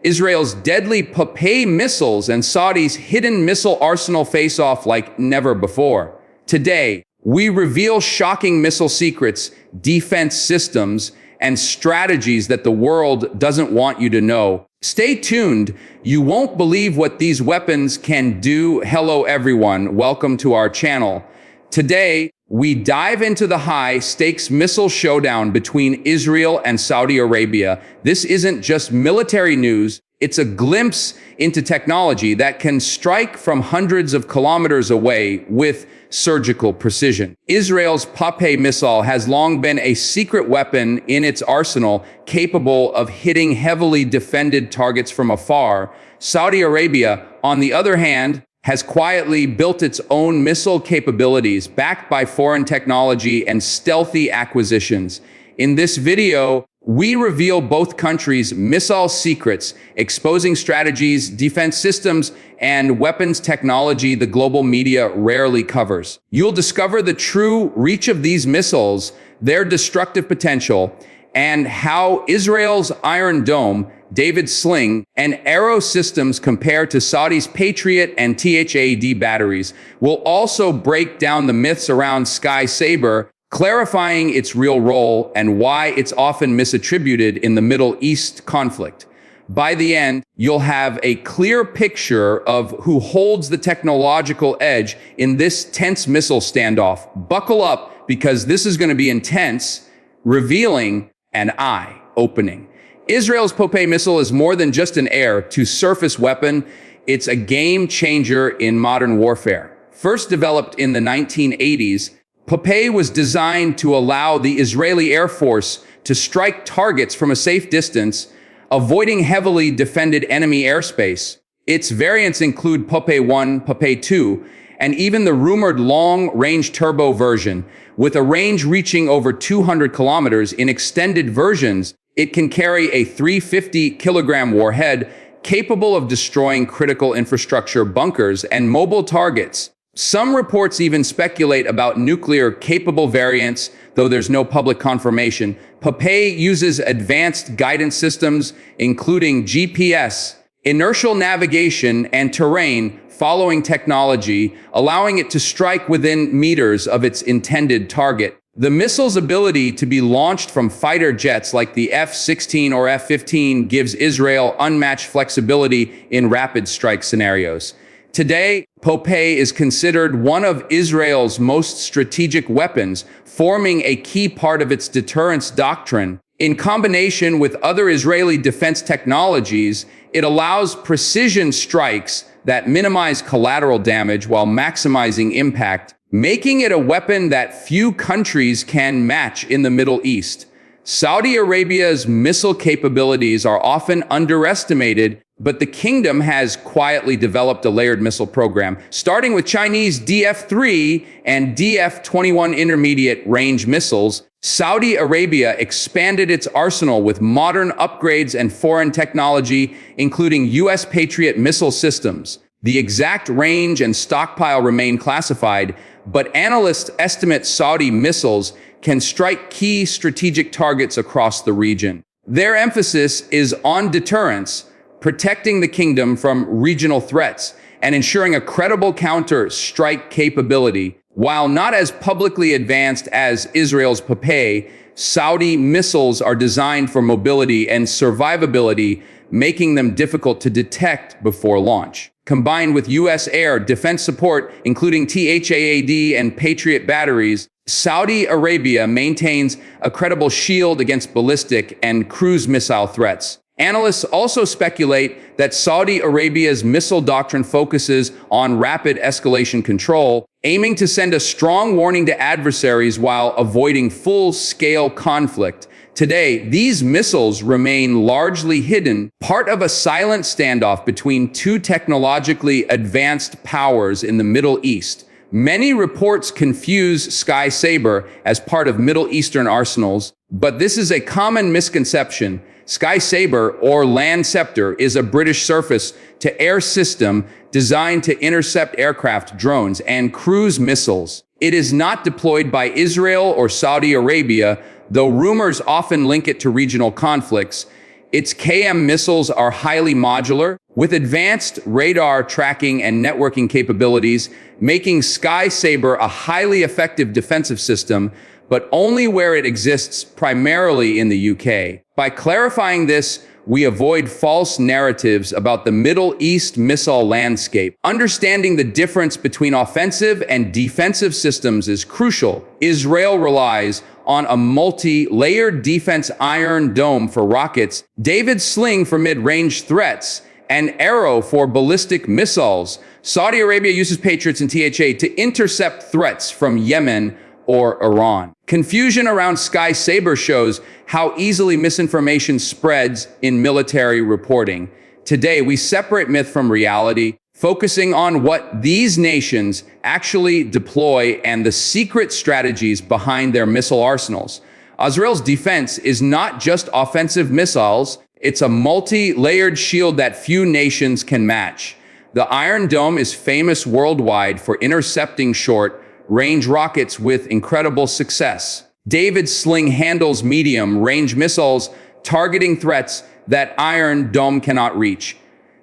Israel's deadly Popeye missiles and Saudi's hidden missile arsenal face off like never before. Today, we reveal shocking missile secrets, defense systems, and strategies that the world doesn't want you to know. Stay tuned. You won't believe what these weapons can do. Hello, everyone. Welcome to our channel. Today, we dive into the high-stakes missile showdown between Israel and Saudi Arabia. This isn't just military news. It's a glimpse into technology that can strike from hundreds of kilometers away with surgical precision. Israel's Popeye missile has long been a secret weapon in its arsenal, capable of hitting heavily defended targets from afar. Saudi Arabia, on the other hand, has quietly built its own missile capabilities, backed by foreign technology and stealthy acquisitions. In this video, we reveal both countries' missile secrets, exposing strategies, defense systems, and weapons technology the global media rarely covers. You'll discover the true reach of these missiles, their destructive potential, and how Israel's Iron Dome, David's Sling, and Arrow systems compare to Saudi's Patriot and THAAD batteries. We'll also break down the myths around Saber, clarifying its real role and why it's often misattributed in the Middle East conflict. By the end, you'll have a clear picture of who holds the technological edge in this tense missile standoff. Buckle up, because this is going to be intense, revealing, and eye-opening. Israel's Popeye missile is more than just an air-to-surface weapon. It's a game-changer in modern warfare. First developed in the 1980s, Popeye was designed to allow the Israeli Air Force to strike targets from a safe distance, avoiding heavily defended enemy airspace. Its variants include Popeye 1, Popeye 2, and even the rumored long-range turbo version. With a range reaching over 200 kilometers in extended versions, it can carry a 350-kilogram warhead capable of destroying critical infrastructure, bunkers, and mobile targets. Some reports even speculate about nuclear-capable variants, though there's no public confirmation. Popeye uses advanced guidance systems, including GPS, inertial navigation, and terrain following technology, allowing it to strike within meters of its intended target. The missile's ability to be launched from fighter jets like the F-16 or F-15 gives Israel unmatched flexibility in rapid strike scenarios. Today, Popeye is considered one of Israel's most strategic weapons, forming a key part of its deterrence doctrine. In combination with other Israeli defense technologies, it allows precision strikes that minimize collateral damage while maximizing impact, making it a weapon that few countries can match in the Middle East. Saudi Arabia's missile capabilities are often underestimated, but the kingdom has quietly developed a layered missile program, starting with Chinese DF-3 and DF-21 intermediate range missiles. Saudi Arabia expanded its arsenal with modern upgrades and foreign technology, including U.S. Patriot missile systems. The exact range and stockpile remain classified, but analysts estimate Saudi missiles can strike key strategic targets across the region. Their emphasis is on deterrence, protecting the kingdom from regional threats, and ensuring a credible counter-strike capability. While not as publicly advanced as Israel's Popeye, Saudi missiles are designed for mobility and survivability, making them difficult to detect before launch. Combined with U.S. air defense support, including THAAD and Patriot batteries, Saudi Arabia maintains a credible shield against ballistic and cruise missile threats. Analysts also speculate that Saudi Arabia's missile doctrine focuses on rapid escalation control, aiming to send a strong warning to adversaries while avoiding full-scale conflict. Today, these missiles remain largely hidden, part of a silent standoff between two technologically advanced powers in the Middle East. Many reports confuse Saber as part of Middle Eastern arsenals, but this is a common misconception. Saber, or Land Scepter, is a British surface-to-air system designed to intercept aircraft, drones, and cruise missiles. It is not deployed by Israel or Saudi Arabia, though rumors often link it to regional conflicts. Its KM missiles are highly modular, with advanced radar tracking and networking capabilities, making Saber a highly effective defensive system, but only where it exists primarily in the UK. By clarifying this, we avoid false narratives about the Middle East missile landscape. Understanding the difference between offensive and defensive systems is crucial. Israel relies on a multi-layered defense Iron Dome for rockets, David's Sling for mid-range threats, and Arrow for ballistic missiles. Saudi Arabia uses Patriots and THA to intercept threats from Yemen or Iran. Confusion around Saber shows how easily misinformation spreads in military reporting. Today, we separate myth from reality, focusing on what these nations actually deploy and the secret strategies behind their missile arsenals. Israel's defense is not just offensive missiles, it's a multi-layered shield that few nations can match. The Iron Dome is famous worldwide for intercepting short-range rockets with incredible success. David's Sling handles medium-range missiles, targeting threats that Iron Dome cannot reach.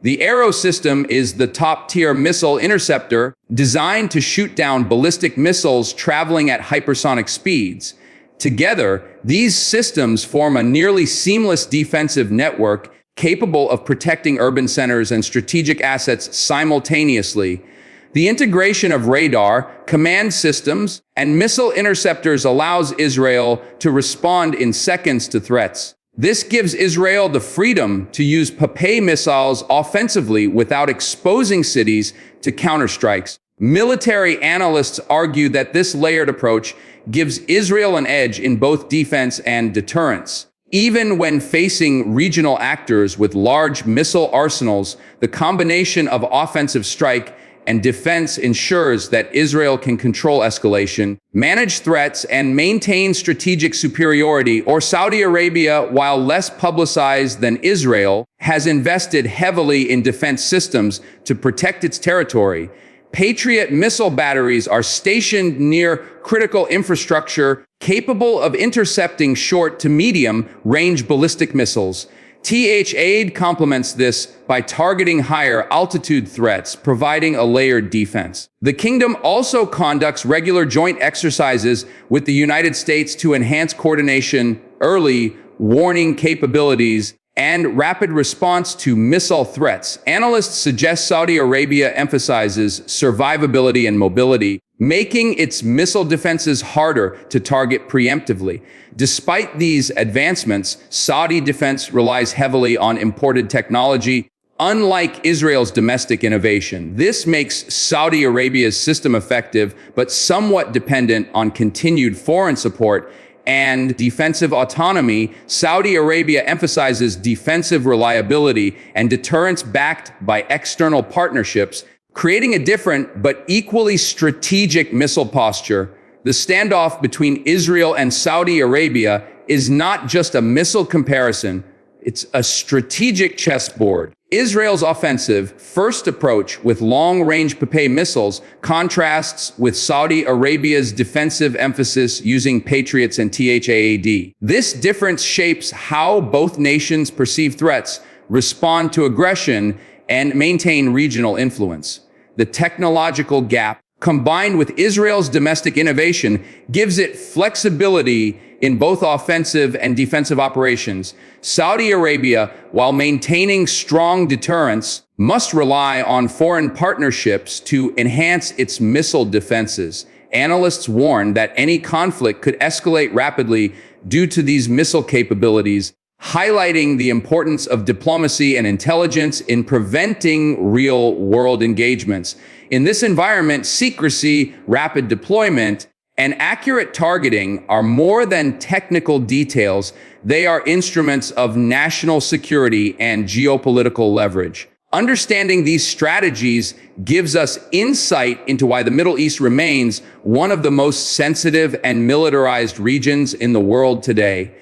The Arrow system is the top-tier missile interceptor designed to shoot down ballistic missiles traveling at hypersonic speeds. Together, these systems form a nearly seamless defensive network capable of protecting urban centers and strategic assets simultaneously. The integration of radar, command systems, and missile interceptors allows Israel to respond in seconds to threats. This gives Israel the freedom to use Popeye missiles offensively without exposing cities to counterstrikes. Military analysts argue that this layered approach gives Israel an edge in both defense and deterrence. Even when facing regional actors with large missile arsenals, the combination of offensive strike and defense ensures that Israel can control escalation, manage threats, and maintain strategic superiority. Or Saudi Arabia, while less publicized than Israel, has invested heavily in defense systems to protect its territory. Patriot missile batteries are stationed near critical infrastructure capable of intercepting short to medium-range ballistic missiles. THAAD complements this by targeting higher altitude threats, providing a layered defense. The kingdom also conducts regular joint exercises with the United States to enhance coordination, early warning capabilities, and rapid response to missile threats. Analysts suggest Saudi Arabia emphasizes survivability and mobility, making its missile defenses harder to target preemptively. Despite these advancements, Saudi defense relies heavily on imported technology, unlike Israel's domestic innovation. This makes Saudi Arabia's system effective, but somewhat dependent on continued foreign support and defensive autonomy. Saudi Arabia emphasizes defensive reliability and deterrence backed by external partnerships, creating a different but equally strategic missile posture. The standoff between Israel and Saudi Arabia is not just a missile comparison, it's a strategic chessboard. Israel's offensive first approach with long-range Popeye missiles contrasts with Saudi Arabia's defensive emphasis using Patriots and THAAD. This difference shapes how both nations perceive threats, respond to aggression, and maintain regional influence. The technological gap, combined with Israel's domestic innovation, gives it flexibility in both offensive and defensive operations. Saudi Arabia, while maintaining strong deterrence, must rely on foreign partnerships to enhance its missile defenses. Analysts warn that any conflict could escalate rapidly due to these missile capabilities, highlighting the importance of diplomacy and intelligence in preventing real-world engagements. In this environment, secrecy, rapid deployment, and accurate targeting are more than technical details. They are instruments of national security and geopolitical leverage. Understanding these strategies gives us insight into why the Middle East remains one of the most sensitive and militarized regions in the world today.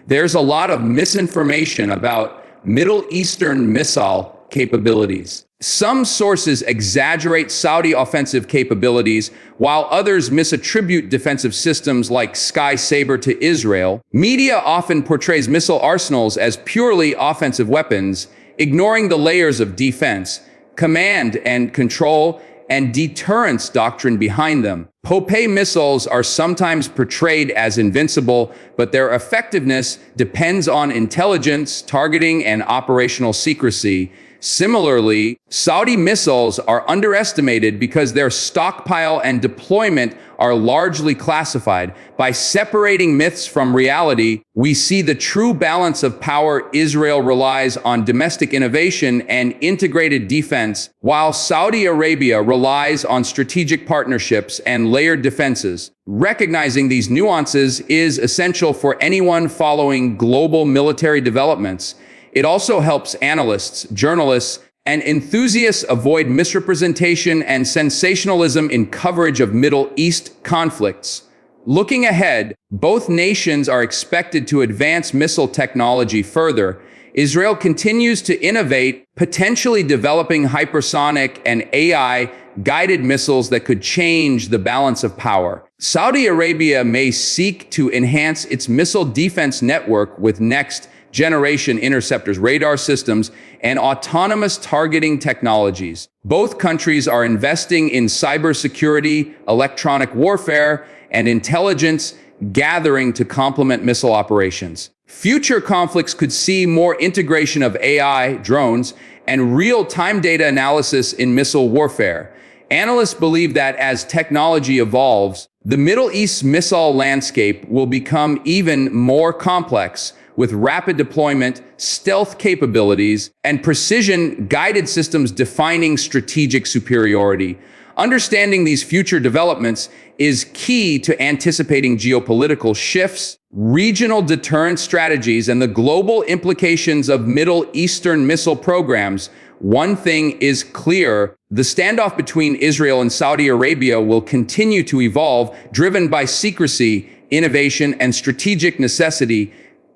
There's a lot of misinformation about Middle Eastern missile capabilities. Some sources exaggerate Saudi offensive capabilities, while others misattribute defensive systems like Saber to Israel. Media often portrays missile arsenals as purely offensive weapons, ignoring the layers of defense, command and control, and deterrence doctrine behind them. Popeye missiles are sometimes portrayed as invincible, but their effectiveness depends on intelligence, targeting, and operational secrecy. Similarly, Saudi missiles are underestimated because their stockpile and deployment are largely classified. By separating myths from reality, we see the true balance of power. Israel relies on domestic innovation and integrated defense, while Saudi Arabia relies on strategic partnerships and layered defenses. Recognizing these nuances is essential for anyone following global military developments. It also helps analysts, journalists, and enthusiasts avoid misrepresentation and sensationalism in coverage of Middle East conflicts. Looking ahead, both nations are expected to advance missile technology further. Israel continues to innovate, potentially developing hypersonic and AI-guided missiles that could change the balance of power. Saudi Arabia may seek to enhance its missile defense network with next-generation interceptors, radar systems, and autonomous targeting technologies. Both countries are investing in cybersecurity, electronic warfare, and intelligence gathering to complement missile operations. Future conflicts could see more integration of AI, drones, and real-time data analysis in missile warfare. Analysts believe that as technology evolves, the Middle East's missile landscape will become even more complex, with rapid deployment, stealth capabilities, and precision-guided systems defining strategic superiority. Understanding these future developments is key to anticipating geopolitical shifts, regional deterrence strategies, and the global implications of Middle Eastern missile programs. One thing is clear: the standoff between Israel and Saudi Arabia will continue to evolve, driven by secrecy, innovation, and strategic necessity.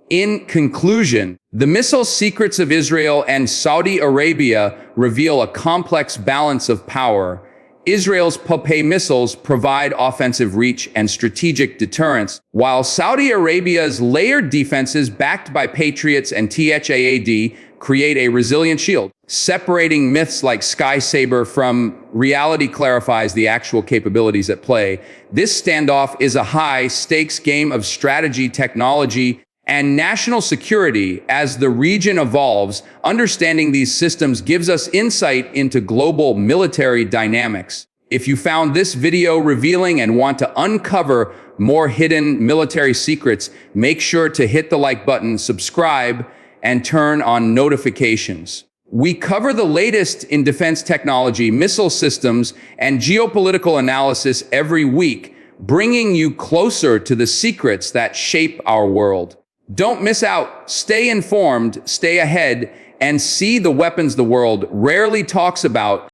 In conclusion, the missile secrets of Israel and Saudi Arabia reveal a complex balance of power. Israel's Popeye missiles provide offensive reach and strategic deterrence, while Saudi Arabia's layered defenses backed by Patriots and THAAD create a resilient shield. Separating myths like Saber from reality clarifies the actual capabilities at play. This standoff is a high-stakes game of strategy, technology, and national security. As the region evolves, understanding these systems gives us insight into global military dynamics. If you found this video revealing and want to uncover more hidden military secrets, make sure to hit the like button, subscribe, and turn on notifications. We cover the latest in defense technology, missile systems, and geopolitical analysis every week, bringing you closer to the secrets that shape our world. Don't miss out. Stay informed, stay ahead, and see the weapons the world rarely talks about.